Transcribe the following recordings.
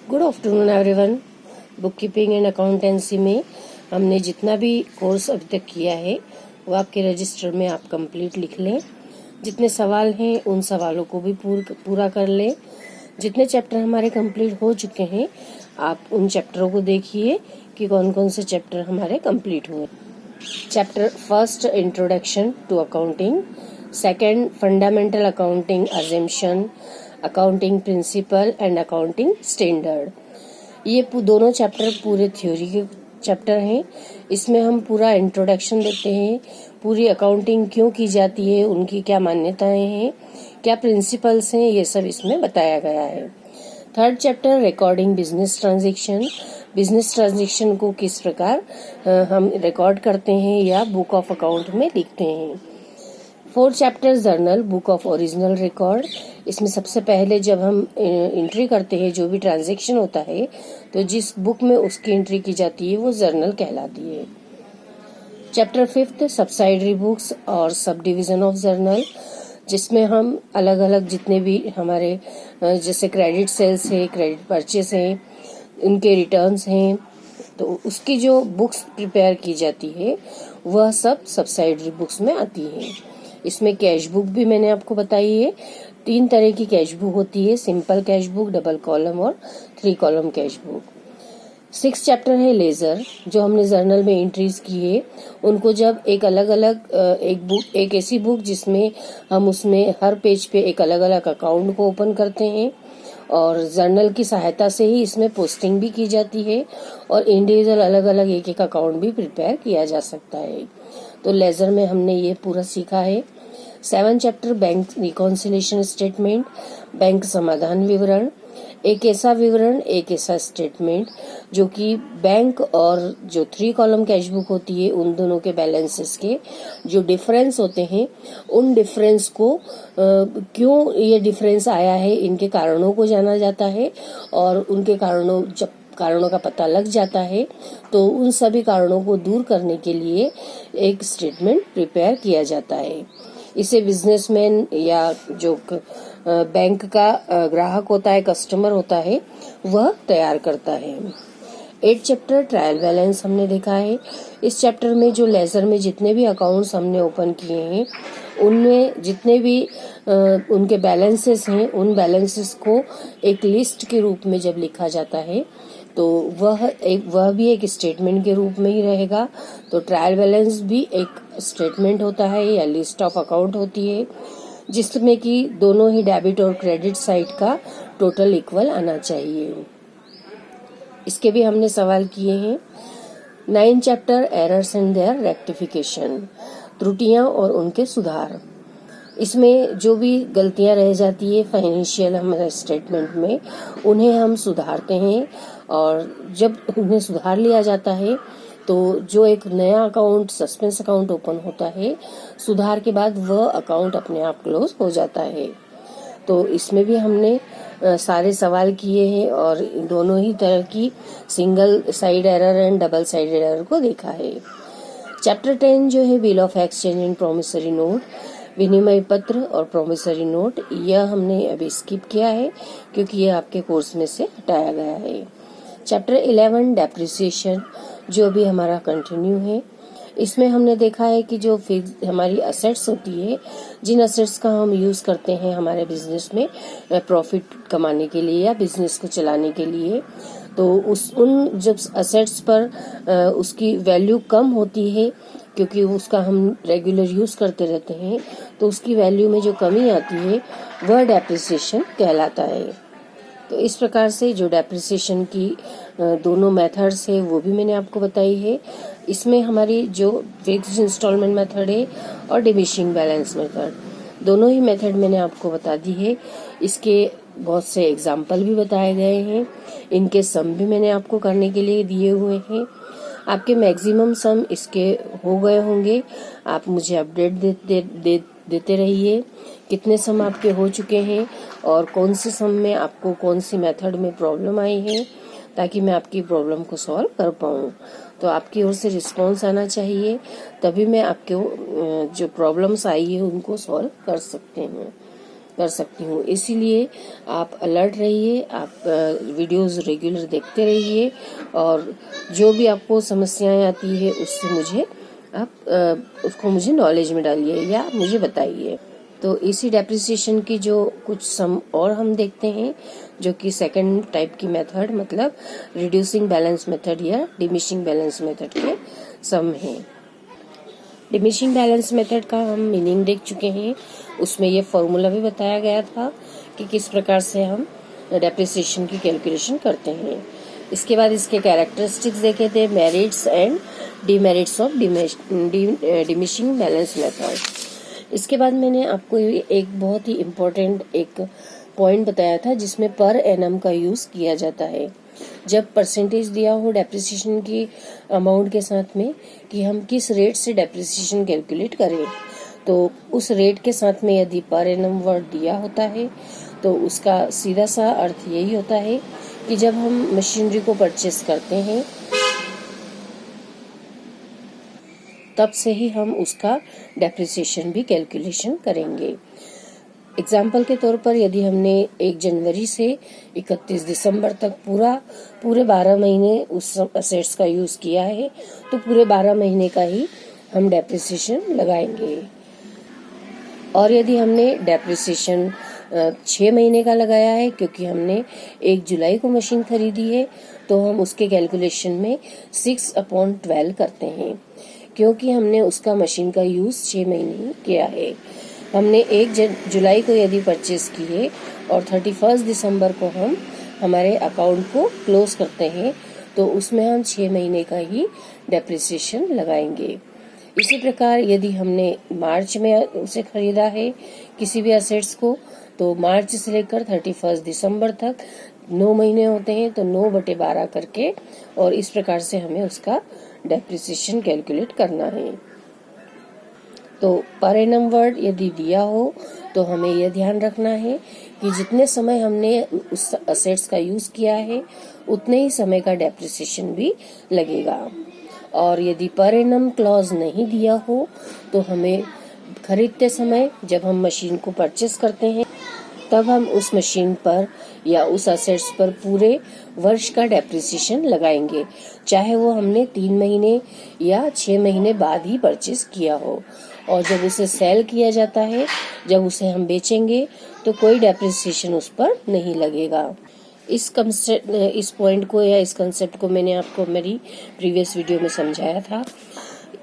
Good afternoon everyone. Book keeping and accountancy में हमने जितना भी कोर्स अभी तक किया है वो आपके रजिस्टर में आप कंप्लीट लिख लें। जितने सवाल हैं उन सवालों को भी पूरा कर लें। जितने चैप्टर हमारे कंप्लीट हो चुके हैं आप उन चैप्टरों को देखिए कि कौन कौन से चैप्टर हमारे कंप्लीट हुए। Chapter first introduction to accounting, second fundamental accounting assumption, accounting principle and accounting standard. ये दोनों चैप्टर पूरे थ्योरी के चैप्टर हैं। इसमें हम पूरा इंट्रोडक्शन देते हैं, पूरी अकाउंटिंग क्यों की जाती है, उनकी क्या मान्यताएं हैं, क्या प्रिंसिपल्स हैं, ये सब इसमें बताया गया है। Third chapter recording business transaction, business transaction को किस प्रकार हम रिकॉर्ड करते हैं या बुक ऑफ अकाउंट में लिखते हैं। Fourth chapter journal, book of original record. इसमें सबसे पहले जब हम एंट्री करते हैं जो भी ट्रांजैक्शन होता है तो जिस बुक में उसकी एंट्री की जाती है वो जर्नल कहलाती है। चैप्टर फिफ्थ सब्साइडरी बुक्स और सब डिवीजन ऑफ जर्नल, जिसमें हम अलग अलग जितने भी हमारे जैसे क्रेडिट सेल्स है, क्रेडिट परचेस है, उनके रिटर्न्स हैं, तो उसकी जो बुक्स प्रिपेयर की जाती है वह सब सब्साइडरी बुक्स में आती है। इसमें कैश बुक भी मैंने आपको बताई है। 3 तरह की कैश बुक होती है, simple cash book, double column और 3 कॉलम कैश बुक। 6 चैप्टर है लेजर, जो हमने जर्नल में एंट्रीज की है उनको जब एक अलग अलग एक ऐसी बुक जिसमें हम उसमें हर पेज पे एक अलग अलग अकाउंट को ओपन करते हैं और जर्नल की सहायता से ही इसमें पोस्टिंग भी की जाती है और इंडिविजुअल अलग अलग एक एक अकाउंट भी प्रिपेयर किया जा सकता है। तो लेजर में हमने ये पूरा सीखा है। 7 chapter bank reconciliation statement, bank समाधान विवरण, एक ऐसा विवरण, एक ऐसा स्टेटमेंट जो कि बैंक और जो 3 कॉलम कैश बुक होती है उन दोनों के बैलेंसेस के जो डिफरेंस होते हैं उन डिफरेंस को क्यों ये डिफरेंस आया है इनके कारणों को जाना जाता है और उनके कारणों का पता लग जाता है तो उन सभी कारणों को दूर करने के लिए एक स्टेटमेंट प्रिपेयर किया जाता है। इसे बिजनेसमैन या जो बैंक का ग्राहक होता है, कस्टमर होता है, वह तैयार करता है। 8 चैप्टर ट्रायल बैलेंस हमने देखा है। इस चैप्टर में जो लेजर में जितने भी अकाउंट्स हमने ओपन किए हैं उनमें जितने भी उनके बैलेंसेस हैं उन बैलेंसेस को एक लिस्ट के रूप में जब लिखा जाता है तो वह भी एक स्टेटमेंट के रूप में ही रहेगा। तो ट्रायल बैलेंस भी एक स्टेटमेंट होता है या लिस्ट ऑफ अकाउंट होती है जिसमें कि दोनों ही डेबिट और क्रेडिट साइड का टोटल इक्वल आना चाहिए। इसके भी हमने सवाल किए हैं। 9 chapter errors and their rectification, त्रुटियां और उनके सुधार। इसमें जो भी गलतियां रह जाती है फाइनेंशियल हमारे स्टेटमेंट में उन्हें हम सुधारते हैं और जब उन्हें सुधार लिया जाता है तो जो एक नया अकाउंट सस्पेंस अकाउंट ओपन होता है सुधार के बाद वह अकाउंट अपने आप क्लोज हो जाता है। तो इसमें भी हमने सारे सवाल किए हैं और दोनों ही तरह की single side error and double side error को देखा है। चैप्टर 10 जो है bill of exchange and promissory note, विनिमय पत्र और प्रोमिसरी नोट, यह हमने अभी स्किप किया है क्योंकि यह आपके कोर्स में से हटाया गया है। चैप्टर 11 डेप्रिसिएशन जो भी हमारा कंटिन्यू है। इसमें हमने देखा है कि जो हमारी असेट्स होती है, जिन असेट्स का हम यूज करते हैं हमारे बिजनेस में प्रॉफिट कमाने के लिए या बिजनेस को चलाने के लिए, तो उन जब असेट्स पर उसकी वैल्यू कम होती है क्योंकि उसका हम रेगुलर यूज करते रहते हैं तो उसकी वैल्यू में जो कमी आती है वह डेप्रिसिएशन कहलाता है। तो इस प्रकार से जो डेप्रिसिएशन की दोनों मेथड्स है वो भी मैंने आपको बताई है। इसमें हमारी जो फिक्स्ड इंस्टॉलमेंट मेथड है और डिमिनिशिंग बैलेंस मेथड, दोनों ही मेथड मैंने आपको बता दी है। इसके बहुत से एग्जाम्पल भी बताए गए हैं, इनके सम भी मैंने आपको करने के लिए दिए हुए हैं। आपके मैक्सिमम सम इसके हो गए होंगे, आप मुझे अपडेट देते रहिए कितने सम आपके हो चुके हैं और कौन से सम में आपको कौन सी मेथड में प्रॉब्लम आई है ताकि मैं आपकी प्रॉब्लम को सॉल्व कर पाऊँ। तो आपकी ओर से रिस्पॉन्स आना चाहिए तभी मैं आपके जो प्रॉब्लम्स आई है उनको सॉल्व कर सकते हैं। कर सकती हूँ। इसीलिए आप अलर्ट रहिए, आप वीडियोस रेगुलर देखते रहिए और जो भी आपको समस्याएं आती है उससे मुझे आप उसको मुझे नॉलेज में डालिए या मुझे बताइए। तो इसी डेप्रिसिएशन की जो कुछ सम और हम देखते हैं, जो कि सेकंड टाइप की मेथड मतलब रिड्यूसिंग बैलेंस मेथड या डिमिनिशिंग बैलेंस मेथड के सम हैं। डिमिनिशिंग बैलेंस मेथड का हम मीनिंग देख चुके हैं, उसमें ये फॉर्मूला भी बताया गया था कि किस प्रकार से हम डेप्रिसिएशन की कैलकुलेशन करते हैं। इसके बाद इसके कैरेक्टरिस्टिक्स देखे थे, merits and demerits of diminishing balance method. इसके बाद मैंने आपको एक बहुत ही इम्पोर्टेंट एक पॉइंट बताया था जिसमें पर एनम का यूज किया जाता है। जब परसेंटेज दिया हो डेप्रिसिएशन की अमाउंट के साथ में कि हम किस रेट से डेप्रिसिएशन कैलकुलेट करें, तो उस रेट के साथ में यदि पर एनम वर्ड दिया होता है तो उसका सीधा सा अर्थ यही होता है कि जब हम मशीनरी को परचेस करते हैं तब से ही हम उसका डेप्रिसिएशन भी कैलकुलेशन करेंगे। एग्जाम्पल के तौर पर यदि हमने 1 जनवरी से 31 दिसंबर तक पूरे 12 महीने उस असेट्स का यूज किया है तो पूरे 12 महीने का ही हम डेप्रिसिएशन लगाएंगे। और यदि हमने डेप्रिसिएशन 6 महीने का लगाया है क्योंकि हमने 1 जुलाई को मशीन खरीदी है तो हम उसके कैलकुलेशन में 6/12 करते हैं क्योंकि हमने उसका मशीन का यूज 6 महीने किया है। हमने 1 जुलाई को यदि परचेस किए और 31 दिसंबर को हम हमारे अकाउंट को क्लोज करते हैं तो उसमें हम 6 महीने का ही डेप्रिसिएशन लगाएंगे। इसी प्रकार यदि हमने मार्च में उसे खरीदा है किसी भी असेट्स को तो मार्च से लेकर 31 दिसंबर तक 9 महीने होते हैं तो 9/12 करके और इस प्रकार से हमें उसका डेप्रिसिएशन कैलकुलेट करना है। तो पर एनम वर्ड यदि दिया हो तो हमें यह ध्यान रखना है कि जितने समय हमने उस असेट्स का यूज किया है उतने ही समय का डेप्रिसिएशन भी लगेगा। और यदि पर एनम क्लॉज नहीं दिया हो तो हमें खरीदते समय जब हम मशीन को परचेस करते हैं तब हम उस मशीन पर या उस असेट्स पर पूरे वर्ष का डेप्रिसिएशन लगाएंगे, चाहे वो हमने 3 महीने या 6 महीने बाद ही परचेस किया हो। और जब उसे सेल किया जाता है, जब उसे हम बेचेंगे तो कोई डेप्रिसिएशन उस पर नहीं लगेगा। इस पॉइंट को या इस कंसेप्ट को मैंने आपको मेरी प्रीवियस वीडियो में समझाया था।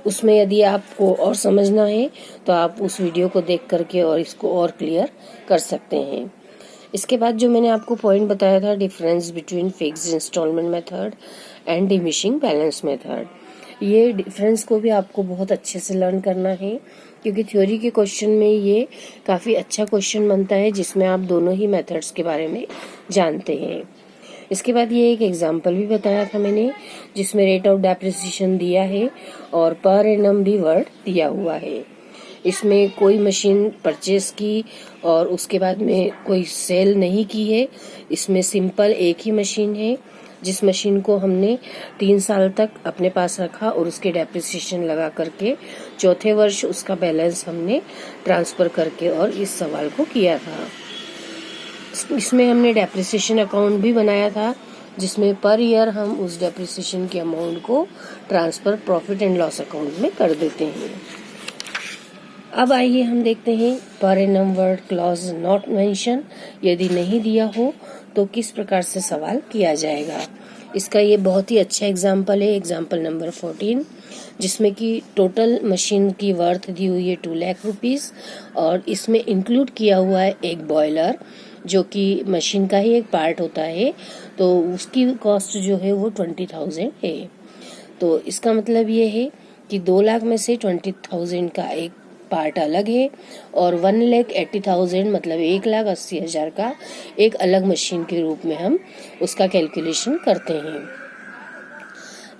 उसमें यदि आपको और समझना है तो आप उस वीडियो को देख करके और इसको और क्लियर कर सकते हैं। इसके बाद जो मैंने आपको पॉइंट बताया था, difference between fixed installment method and diminishing balance method, ये डिफरेंस को भी आपको बहुत अच्छे से लर्न करना है क्योंकि थ्योरी के क्वेश्चन में ये काफ़ी अच्छा क्वेश्चन बनता है जिसमें आप दोनों ही मेथड्स के बारे में जानते हैं। इसके बाद ये एक एग्जाम्पल भी बताया था मैंने जिसमें रेट ऑफ डेप्रिसिएशन दिया है और पर एनम भी वर्ड दिया हुआ है। इसमें कोई मशीन परचेस की और उसके बाद में कोई सेल नहीं की है। इसमें सिंपल एक ही मशीन है जिस मशीन को हमने 3 साल तक अपने पास रखा और उसके डेप्रिसिएशन लगा करके चौथे वर्ष उसका बैलेंस हमने ट्रांसफर करके और इस सवाल को किया था। इसमें हमने डेप्रिसिएशन अकाउंट भी बनाया था जिसमें पर ईयर हम उस डेप्रिसिएशन की अमाउंट को transfer profit and loss account में कर देते हैं। अब आइए हम देखते हैं per annum word clause not mention यदि नहीं दिया हो तो किस प्रकार से सवाल किया जाएगा। इसका ये बहुत ही अच्छा एग्जाम्पल है, एग्जाम्पल नंबर 14, जिसमें कि टोटल मशीन की वर्थ दी हुई है 2 लाख रुपीस और इसमें इंक्लूड किया हुआ है एक बॉयलर जो कि मशीन का ही एक पार्ट होता है, तो उसकी कॉस्ट जो है वो 20,000 है। तो इसका मतलब ये है कि 2 लाख में से 20,000 का एक पार्ट अलग है और 1,80,000 मतलब 1,80,000 का एक अलग मशीन के रूप में हम उसका कैलकुलेशन करते हैं।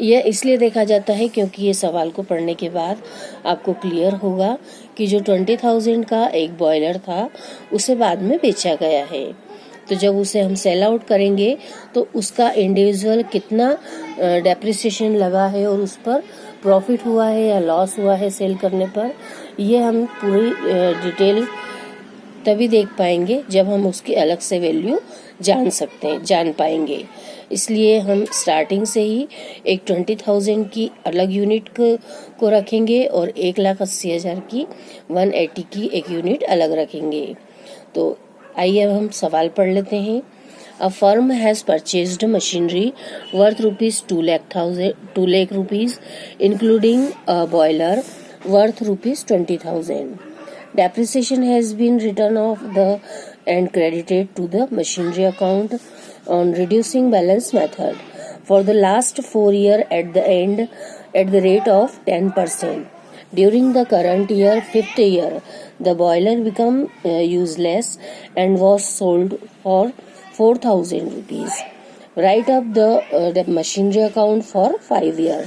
यह इसलिए देखा जाता है क्योंकि ये सवाल को पढ़ने के बाद आपको क्लियर होगा कि जो 20,000 का एक बॉयलर था उसे बाद में बेचा गया है, तो जब उसे हम सेल आउट करेंगे तो उसका इंडिविजुअल कितना डेप्रिसिएशन लगा है और उस पर प्रॉफिट हुआ है या लॉस हुआ है सेल करने पर, ये हम पूरी डिटेल तभी देख पाएंगे जब हम उसकी अलग से वैल्यू जान पाएंगे। इसलिए हम स्टार्टिंग से ही एक 20,000 की अलग यूनिट को रखेंगे और 1,80,000 की 180 की एक यूनिट अलग रखेंगे। तो आइए अब हम सवाल पढ़ लेते हैं। A firm has purchased machinery worth ₹2 lakh rupees, including a boiler worth ₹20,000. Depreciation has been written off and credited to the machinery account on reducing balance method for the last 4 years at the rate of 10%. During the current year, 5th year, the boiler became useless and was sold for 4,000 rupees. Write up the machinery account for 5 years.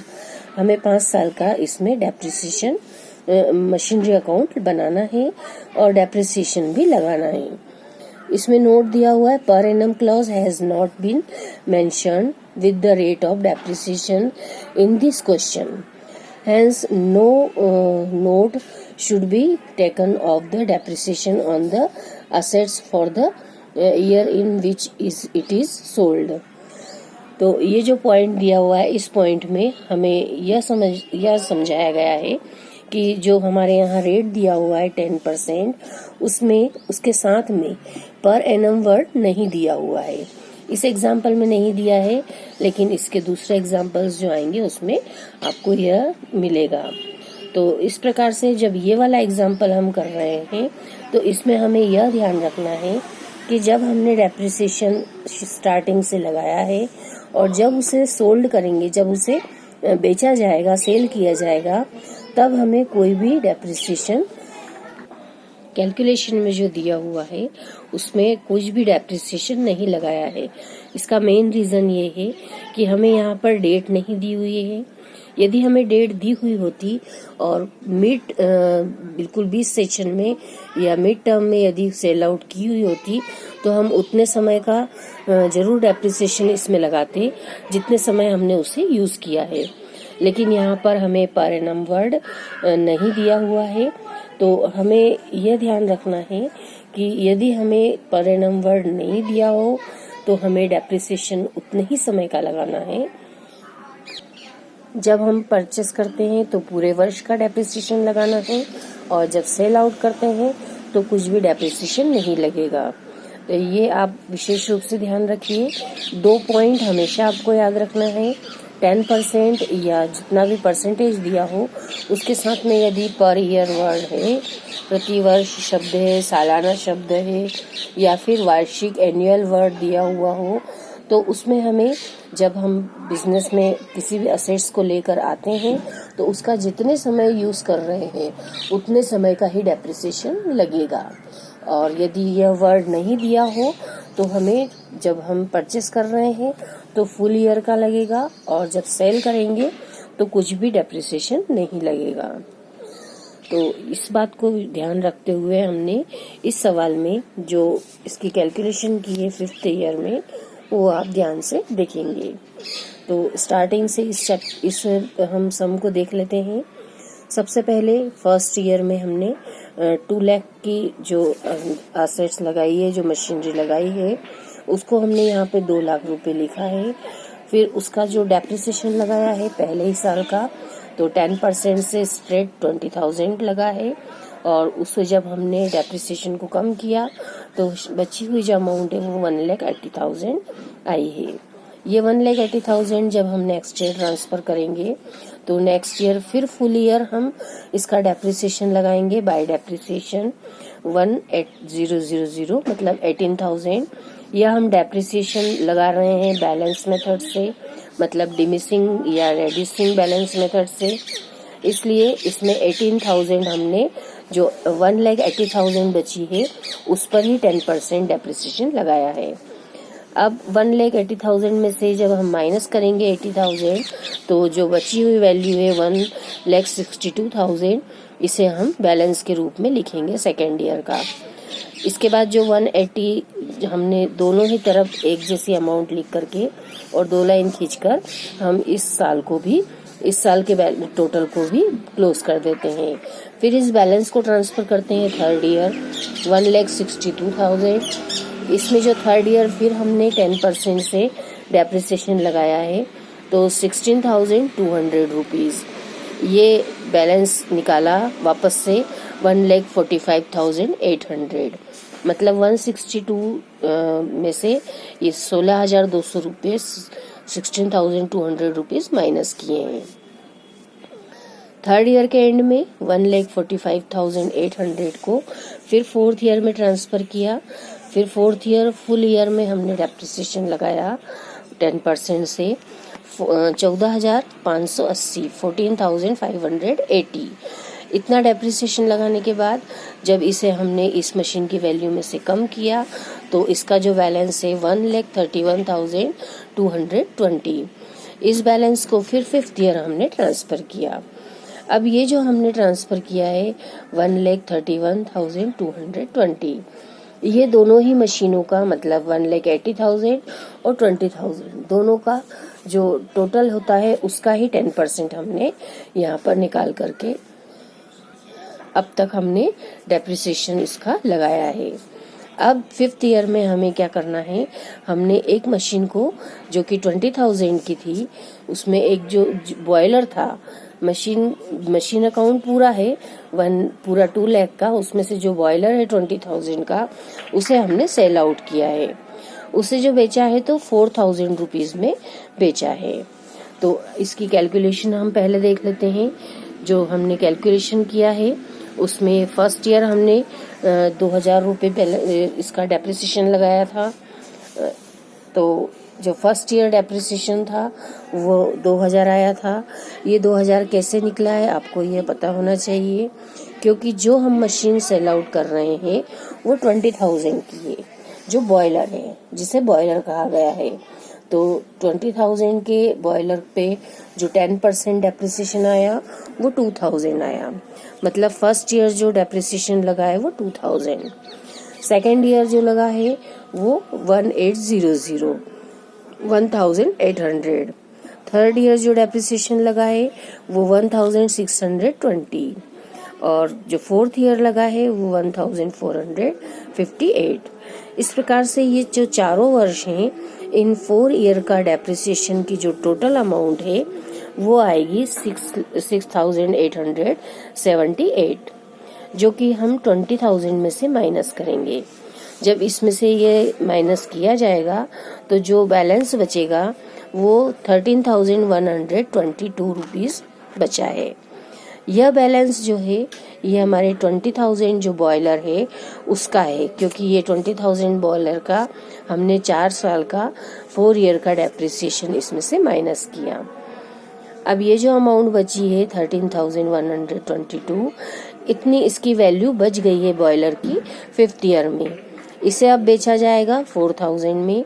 हमें 5 साल का इसमें depreciation machinery account बनाना है और depreciation भी लगाना है। इसमें नोट दिया हुआ है, पर any clause has not been mentioned with the rate of depreciation in this question, hence no note should be taken of the depreciation on the assets for the year in which it is sold. तो ये जो point दिया हुआ है, इस point में हमें यह समझाया गया है कि जो हमारे यहाँ रेट दिया हुआ है 10%, उसमें उसके साथ में पर एनम वर्ड नहीं दिया हुआ है। इस एग्जाम्पल में नहीं दिया है, लेकिन इसके दूसरे एग्जाम्पल्स जो आएंगे उसमें आपको यह मिलेगा। तो इस प्रकार से जब ये वाला एग्जाम्पल हम कर रहे हैं तो इसमें हमें यह ध्यान रखना है कि जब हमने डेप्रिसिएशन स्टार्टिंग से लगाया है और जब उसे सोल्ड करेंगे, जब उसे बेचा जाएगा, सेल किया जाएगा, तब हमें कोई भी डेप्रिसिएशन कैलकुलेशन में जो दिया हुआ है उसमें कुछ भी डेप्रिसिएशन नहीं लगाया है। इसका मेन रीजन ये है कि हमें यहाँ पर डेट नहीं दी हुई है। यदि हमें डेट दी हुई होती और बिल्कुल 20 सेशन में या मिड टर्म में यदि सेल आउट की हुई होती तो हम उतने समय का जरूर डेप्रिसिएशन इसमें लगाते जितने समय हमने उसे यूज किया है। लेकिन यहाँ पर हमें पर एनम वर्ड नहीं दिया हुआ है, तो हमें यह ध्यान रखना है कि यदि हमें पर एनम वर्ड नहीं दिया हो तो हमें डेप्रिसिएशन उतने ही समय का लगाना है। जब हम परचेस करते हैं तो पूरे वर्ष का डेप्रिसिएशन लगाना है और जब सेल आउट करते हैं तो कुछ भी डेप्रिसिएशन नहीं लगेगा। तो ये आप विशेष रूप से ध्यान रखिए। 2 पॉइंट हमेशा आपको याद रखना है। 10% या जितना भी परसेंटेज दिया हो उसके साथ में यदि पर ईयर वर्ड है, प्रति वर्ष शब्द है, सालाना शब्द है या फिर वार्षिक एनुअल वर्ड दिया हुआ हो, तो उसमें हमें जब हम बिजनेस में किसी भी असेट्स को लेकर आते हैं तो उसका जितने समय यूज कर रहे हैं उतने समय का ही डेप्रिसिएशन लगेगा। और यदि यह वर्ड नहीं दिया हो तो हमें जब हम परचेस कर रहे हैं तो फुल ईयर का लगेगा और जब सेल करेंगे तो कुछ भी डेप्रिसिएशन नहीं लगेगा। तो इस बात को ध्यान रखते हुए हमने इस सवाल में जो इसकी कैलकुलेशन की है 5th ईयर में, वो आप ध्यान से देखेंगे। तो स्टार्टिंग से इस हम सम को देख लेते हैं। सबसे पहले फर्स्ट ईयर में हमने 2 लाख की जो असेट्स लगाई है, जो मशीनरी लगाई है, उसको हमने यहाँ पे 2 लाख रुपए लिखा है। फिर उसका जो डेप्रिसिएशन लगाया है पहले ही साल का, तो 10% से स्ट्रेट 20,000 लगा है और उससे जब हमने डेप्रिसिएशन को कम किया तो बची हुई जो अमाउंट है वो 1,80,000 आई है। ये 1,80,000 जब हम नेक्स्ट ईयर ट्रांसफर करेंगे तो नेक्स्ट ईयर फिर फुल ईयर हम इसका डेप्रिसिएशन लगाएंगे बाय डेप्रिसिएशन 1,80,000 मतलब 18,000। यह हम डेप्रिसिएशन लगा रहे हैं बैलेंस मेथड से, मतलब डिमिसिंग या रेड्यूसिंग बैलेंस मेथड से। इसलिए इसमें 18,000 हमने जो 1,80,000 बची है उस पर ही 10% डेप्रिसिएशन लगाया है। अब 1,80,000 में से जब हम माइनस करेंगे 80,000 तो जो बची हुई वैल्यू है 1,62,000, इसे हम बैलेंस के रूप में लिखेंगे सेकेंड ईयर का। इसके बाद जो 180 हमने दोनों ही तरफ एक जैसी अमाउंट लिख करके और 2 लाइन खींचकर हम इस साल को भी इस साल के टोटल को भी क्लोज कर देते हैं। फिर इस बैलेंस को ट्रांसफर करते हैं थर्ड ईयर 1,62,000। इसमें जो थर्ड ईयर फिर हमने 10% से डेप्रिसिएशन लगाया है तो 16,200 रुपीज़ ये बैलेंस निकाला वापस से 1,45,800। मतलब 162 में से ये 16,200 रुपये 16,200 रुपीज़ माइनस किए हैं। थर्ड ईयर के एंड में 1,45,800 को फिर फोर्थ ईयर में ट्रांसफ़र किया। फिर फोर्थ ईयर फुल ईयर में हमने डेप्रिसिएशन लगाया 10% से 14,580 14,580। इतना डेप्रिसिएशन लगाने के बाद जब इसे हमने इस मशीन की वैल्यू में से कम किया तो इसका जो बैलेंस है 1,31,220। इस बैलेंस को फिर फिफ्थ ईयर हमने ट्रांसफ़र किया। अब ये जो हमने ट्रांसफ़र किया है 1,31,220 ये दोनों ही मशीनों का मतलब 1,80,000 और 20,000 दोनों का जो टोटल होता है उसका ही 10% हमने यहाँ पर निकाल करके अब तक हमने डेप्रिसिएशन इसका लगाया है। अब फिफ्थ ईयर में हमें क्या करना है, हमने एक मशीन को जो कि 20,000 की थी उसमें एक जो बॉयलर था, मशीन अकाउंट पूरा है पूरा 2 लाख का, उसमें से जो बॉयलर है 20,000 का उसे हमने सेल आउट किया है। उसे जो बेचा है तो 4,000 रुपीज़ में बेचा है। तो इसकी कैलकुलेशन हम पहले देख लेते हैं। जो हमने कैलकुलेशन किया है उसमें फर्स्ट ईयर हमने 2,000 रुपये पहले इसका डेप्रिसिएशन लगाया था। तो जो फर्स्ट ईयर डेप्रिसिएशन था वो 2,000 आया था। ये 2,000 कैसे निकला है आपको ये पता होना चाहिए, क्योंकि जो हम मशीन सेल आउट कर रहे हैं वो 20,000 की है, जो बॉयलर है जिसे बॉयलर कहा गया है। तो 20,000 के बॉयलर पे जो 10% डेप्रिसिएशन आया वो 2,000 आया। मतलब फर्स्ट ईयर जो डेप्रिसिएशन लगा है वो 2,000, सेकेंड ईयर जो लगा है वो 1,800 थर्ड ईयर जो डेप्रिसिएशन लगा है वो 1,620 और जो फोर्थ ईयर लगा है वो 1,458। इस प्रकार से ये जो चारों वर्ष हैं इन 4 ईयर का डेप्रिसिएशन की जो टोटल अमाउंट है वो आएगी 6,878, जो कि हम 20,000 में से माइनस करेंगे। जब इसमें से ये माइनस किया जाएगा तो जो बैलेंस बचेगा वो 13,122 रुपीज़ बचा है। यह बैलेंस जो है ये हमारे 20,000 जो बॉयलर है उसका है, क्योंकि ये 20,000 बॉयलर का हमने 4 साल का 4 ईयर का डेप्रिसिएशन इसमें से माइनस किया। अब ये जो अमाउंट बची है 13,122, इतनी इसकी वैल्यू बच गई है बॉयलर की फिफ्थ ईयर में। इसे अब बेचा जाएगा 4,000 में।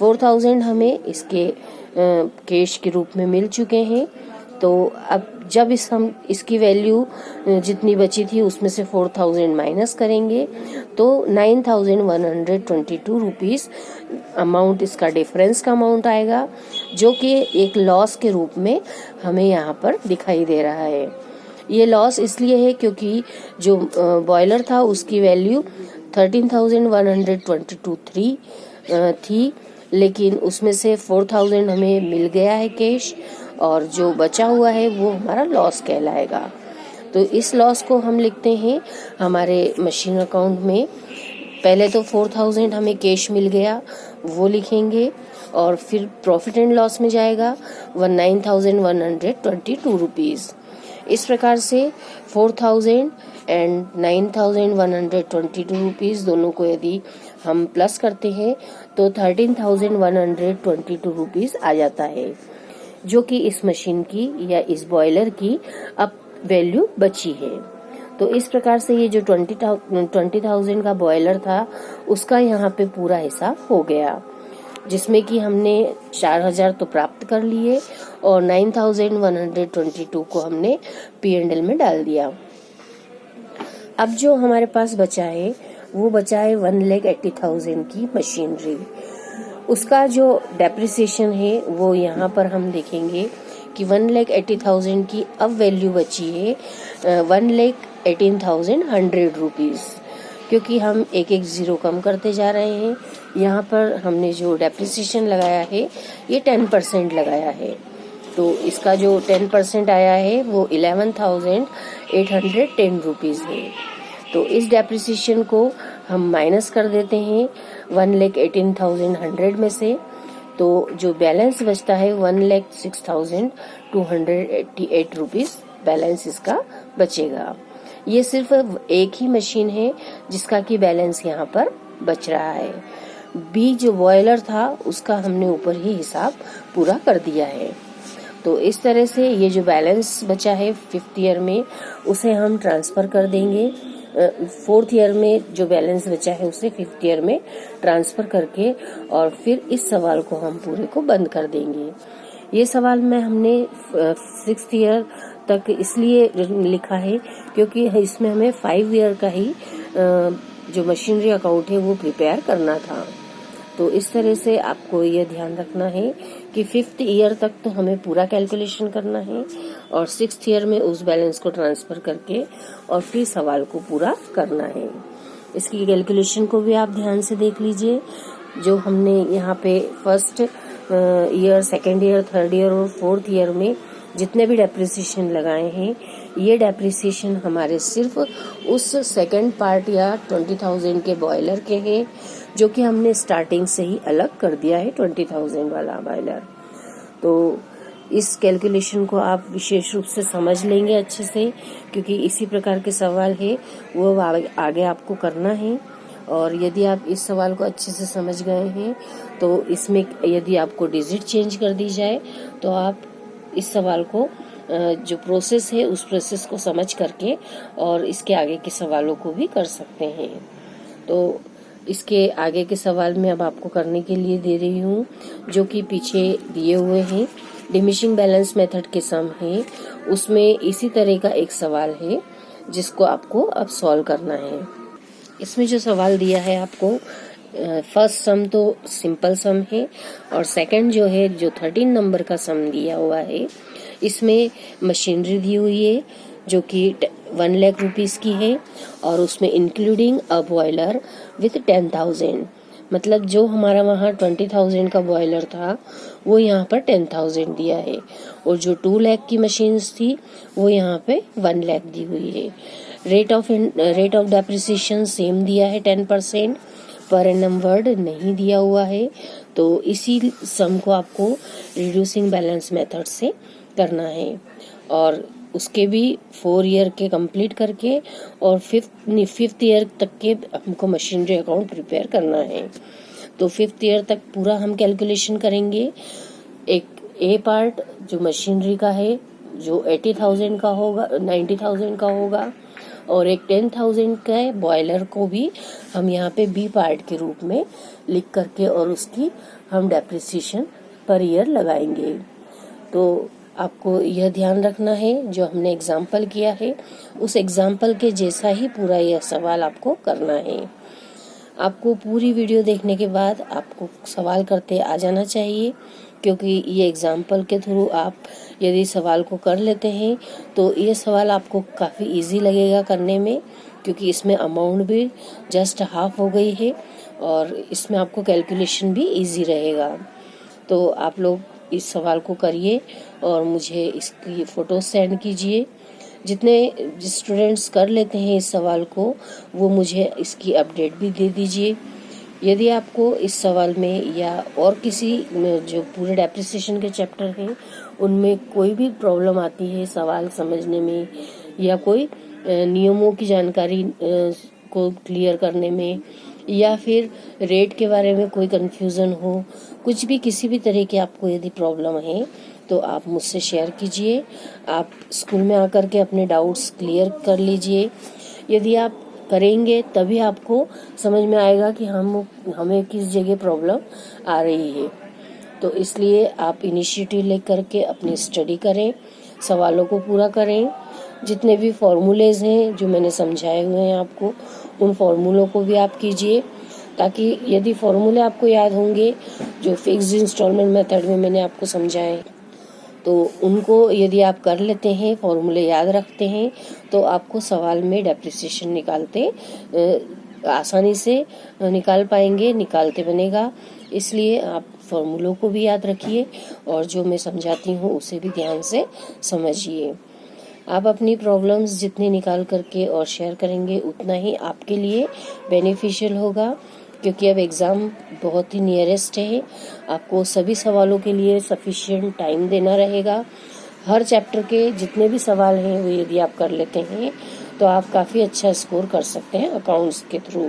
4,000 हमें इसके कैश के रूप में मिल चुके हैं। तो अब जब हम इसकी वैल्यू जितनी बची थी उसमें से 4,000 माइनस करेंगे तो 9,122 रुपीज़ अमाउंट इसका डिफरेंस का अमाउंट आएगा, जो कि एक लॉस के रूप में हमें यहाँ पर दिखाई दे रहा है। ये लॉस इसलिए है क्योंकि जो बॉयलर था उसकी वैल्यू 13,122 थी, लेकिन उसमें से 4,000 हमें मिल गया है कैश और जो बचा हुआ है वो हमारा लॉस कहलाएगा। तो इस लॉस को हम लिखते हैं हमारे मशीन अकाउंट में। पहले तो 4,000 हमें कैश मिल गया वो लिखेंगे और फिर प्रॉफिट एंड लॉस में जाएगा 9,122 रुपीज़। इस प्रकार से 4,000 एंड 9,122 रुपीज़ दोनों को यदि हम प्लस करते हैं तो 13,122 रुपीज़ आ जाता है, जो कि इस मशीन की या इस बॉयलर की अब वैल्यू बची है। तो इस प्रकार से ये जो 20,000 का बॉयलर था उसका यहाँ पे पूरा हिसाब हो गया, जिसमें कि हमने 4,000 तो प्राप्त कर लिए और 9,122 को हमने P&L में डाल दिया। अब जो हमारे पास बचा है वो बचा है 1,80,000 की मशीनरी। उसका जो डेप्रिसिएशन है वो यहाँ पर हम देखेंगे कि 1,80,000 की अब वैल्यू बची है 1,18,100 रुपीज़, क्योंकि हम एक एक ज़ीरो कम करते जा रहे हैं। यहाँ पर हमने जो डेप्रिसिएशन लगाया है ये 10% लगाया है, तो इसका जो 10% आया है वो 11,810 रुपीज़ है। तो इस डेप्रिसिएशन को हम माइनस कर देते हैं 1,18,100 में से, तो जो बैलेंस बचता है 1,06,288 रुपीज़ बैलेंस इसका बचेगा। ये सिर्फ एक ही मशीन है जिसका कि बैलेंस यहाँ पर बच रहा है। बी जो बॉयलर था उसका हमने ऊपर ही हिसाब पूरा कर दिया है। तो इस तरह से ये जो बैलेंस बचा है 5th ईयर में उसे हम ट्रांसफ़र कर देंगे। 4th ईयर में जो बैलेंस बचा है उसे 5th ईयर में ट्रांसफ़र करके और फिर इस सवाल को हम पूरे को बंद कर देंगे। ये सवाल में हमने 6th ईयर तक इसलिए लिखा है क्योंकि इसमें हमें 5 ईयर का ही जो मशीनरी अकाउंट है वो प्रिपेयर करना था। तो इस तरह से आपको यह ध्यान रखना है कि 5th ईयर तक तो हमें पूरा कैलकुलेशन करना है और 6th ईयर में उस बैलेंस को ट्रांसफ़र करके और फिर सवाल को पूरा करना है। इसकी कैलकुलेशन को भी आप ध्यान से देख लीजिए। जो हमने यहाँ पे 1st year, 2nd year, 3rd year और 4th ईयर में जितने भी डेप्रिसिएशन लगाए हैं, ये डेप्रिसिएशन हमारे सिर्फ उस सेकंड पार्ट या 20,000 के बॉयलर के हैं, जो कि हमने स्टार्टिंग से ही अलग कर दिया है 20,000 वाला बॉयलर। तो इस कैलकुलेशन को आप विशेष रूप से समझ लेंगे अच्छे से, क्योंकि इसी प्रकार के सवाल है वो आगे आपको करना है। और यदि आप इस सवाल को अच्छे से समझ गए हैं तो इसमें यदि आपको डिजिट चेंज कर दी जाए तो आप इस सवाल को जो प्रोसेस है उस प्रोसेस को समझ करके और इसके आगे के सवालों को भी कर सकते हैं। तो इसके आगे के सवाल मैं अब आपको करने के लिए दे रही हूँ, जो कि पीछे दिए हुए हैं। डिमिनिशिंग बैलेंस मेथड के सम है, उसमें इसी तरह का एक सवाल है जिसको आपको अब सॉल्व करना है। इसमें जो सवाल दिया है आपको, फर्स्ट सम तो सिंपल सम है और सेकंड जो है जो 13 नंबर का सम दिया हुआ है, इसमें मशीनरी दी हुई है जो कि 1 लाख रुपीस की है और उसमें इंक्लूडिंग अ बॉयलर विथ 10,000, मतलब जो हमारा वहाँ 20,000 का बॉयलर था वो यहाँ पर 10,000 दिया है और जो 2 लाख की मशीन्स थी वो यहाँ पे 1 लाख दी हुई है। रेट ऑफ डेप्रिसिएशन सेम दिया है 10%, पर एनम वर्ड नहीं दिया हुआ है। तो इसी सम को आपको रिड्यूसिंग बैलेंस मेथड से करना है और उसके भी 4 ईयर के कंप्लीट करके और 5th ईयर तक के हमको मशीनरी अकाउंट प्रिपेयर करना है। तो 5th ईयर तक पूरा हम कैलकुलेशन करेंगे। एक ए पार्ट जो मशीनरी का है जो 80,000 का होगा, 90,000 का होगा और एक 10,000 का बॉयलर को भी हम यहाँ पे बी पार्ट के रूप में लिख करके और उसकी हम डेप्रिसिएशन पर ईयर लगाएंगे। तो आपको यह ध्यान रखना है जो हमने एग्जाम्पल किया है उस एग्जाम्पल के जैसा ही पूरा यह सवाल आपको करना है। आपको पूरी वीडियो देखने के बाद आपको सवाल करते आ जाना चाहिए, क्योंकि ये एग्जाम्पल के थ्रू आप यदि सवाल को कर लेते हैं तो ये सवाल आपको काफ़ी इजी लगेगा करने में, क्योंकि इसमें अमाउंट भी जस्ट हाफ हो गई है और इसमें आपको कैलकुलेशन भी इजी रहेगा। तो आप लोग इस सवाल को करिए और मुझे इसकी फ़ोटो सेंड कीजिए। जितने स्टूडेंट्स कर लेते हैं इस सवाल को वो मुझे इसकी अपडेट भी दे दीजिए। यदि आपको इस सवाल में या और किसी जो पूरे डेप्रिसिएशन के चैप्टर हैं उनमें कोई भी प्रॉब्लम आती है सवाल समझने में या कोई नियमों की जानकारी को क्लियर करने में या फिर रेट के बारे में कोई कंफ्यूजन हो, कुछ भी किसी भी तरह की आपको यदि प्रॉब्लम है तो आप मुझसे शेयर कीजिए। आप स्कूल में आकर के अपने डाउट्स क्लियर कर लीजिए। यदि आप करेंगे तभी आपको समझ में आएगा कि हमें किस जगह प्रॉब्लम आ रही है। तो इसलिए आप इनिशिएटिव लेकर के अपनी स्टडी करें, सवालों को पूरा करें। जितने भी फॉर्मूलेज हैं जो मैंने समझाए हुए हैं आपको, उन फॉर्मूलों को भी आप कीजिए, ताकि यदि फॉर्मूले आपको याद होंगे जो फिक्स्ड इंस्टॉलमेंट मेथड में मैंने आपको समझाए तो उनको यदि आप कर लेते हैं, फॉर्मूले याद रखते हैं, तो आपको सवाल में डेप्रिसिएशन निकालते आसानी से निकाल पाएंगे, निकालते बनेगा। इसलिए आप फॉर्मूलों को भी याद रखिए और जो मैं समझाती हूँ उसे भी ध्यान से समझिए। आप अपनी प्रॉब्लम्स जितनी निकाल करके और शेयर करेंगे उतना ही आपके लिए बेनिफिशियल होगा, क्योंकि अब एग्ज़ाम बहुत ही नियरेस्ट है। आपको सभी सवालों के लिए सफिशिएंट टाइम देना रहेगा। हर चैप्टर के जितने भी सवाल हैं वो यदि आप कर लेते हैं तो आप काफ़ी अच्छा स्कोर कर सकते हैं अकाउंट्स के थ्रू।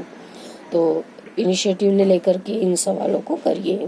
तो इनिशिएटिव लेकर के इन सवालों को करिए।